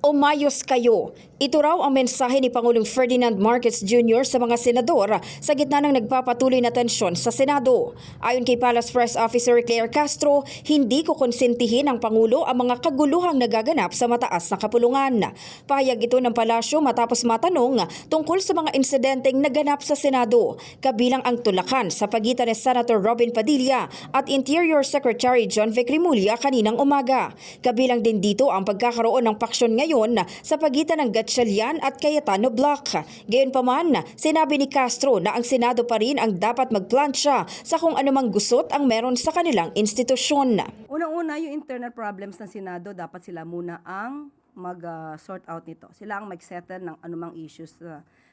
Umayos kayo. Ito raw ang mensahe ni Pangulong Ferdinand Marcos Jr. sa mga senador sa gitna ng nagpapatuloy na tensyon sa Senado. Ayon kay Palace Press Officer Claire Castro, hindi ko konsentihin ng Pangulo ang mga kaguluhang nagaganap sa mataas na kapulungan. Pahayag ito ng palasyo matapos matanong tungkol sa mga insidenteng naganap sa Senado, kabilang ang tulakan sa pagitan ni Senator Robin Padilla at Interior Secretary John Vic Rimulya kaninang umaga. Kabilang din dito ang pagkakaroon ng paksyon ngayon sa pagitan ng Gatchalian at Cayetano Block. Gayunpaman, sinabi ni Castro na ang Senado pa rin ang dapat magplansya sa kung anumang gusot ang meron sa kanilang institusyon. Unang-una, yung internal problems ng Senado, dapat sila muna ang mag-sort out nito. Sila ang mag-settle ng anumang issues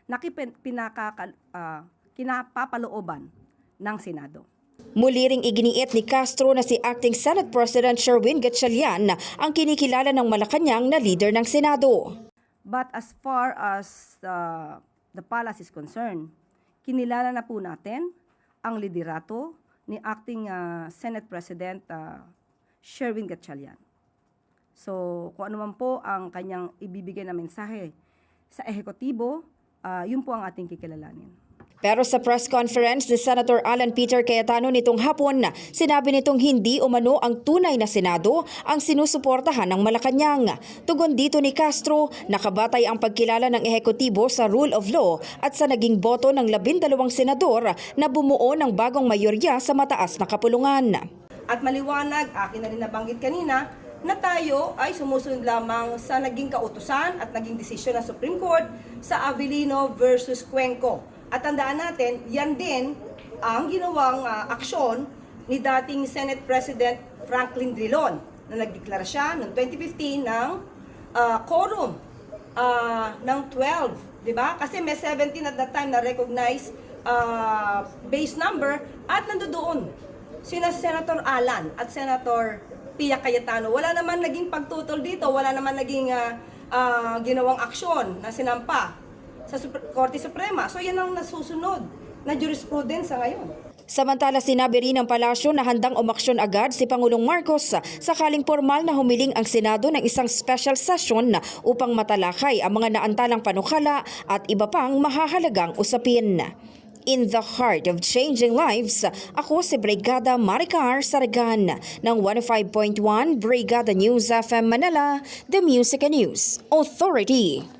na kinapapalooban ng Senado. Muli ring iginiit ni Castro na si Acting Senate President Sherwin Gatchalian ang kinikilala ng Malacanang na leader ng Senado. But as far as the palace is concerned, kinilala na po natin ang liderato ni Acting Senate President Sherwin Gatchalian. So kung ano man po ang kanyang ibibigay na mensahe sa ehekutibo, yun po ang ating kikilalanin. Pero sa press conference ni Senator Alan Peter Cayetano nitong hapon, sinabi nitong hindi umano ang tunay na Senado ang sinusuportahan ng Malacanang. Tugon dito ni Castro, nakabatay ang pagkilala ng ehekutibo sa rule of law at sa naging boto ng 12 senador na bumuo ng bagong mayorya sa mataas na kapulungan. At maliwanag, akin na rin nabanggit kanina, na tayo ay sumusunod lamang sa naging kautusan at naging desisyon ng Supreme Court sa Avellino versus Cuenco. At tandaan natin, yan din ang ginawang aksyon ni dating Senate President Franklin Drilon na nagdeklara siya noong 2015 ng quorum ng 12, di ba? Kasi may 17 at that time na recognize base number at nandoon sina Senator Alan at Senator Pia Cayetano. Wala naman naging pagtutol dito, wala naman naging ginawang aksyon na sinampa sa Korte Suprema. So yan ang nasusunod na jurisprudence ngayon. Samantala, sinabi rin ng palasyo na handang umaksyon agad si Pangulong Marcos sakaling formal na humiling ang Senado ng isang special session upang matalakay ang mga naantalang panukala at iba pang mahahalagang usapin. In the heart of changing lives, ako si Brigada Maricar Saragan ng 105.1 Brigada News FM Manila, The Music and News Authority.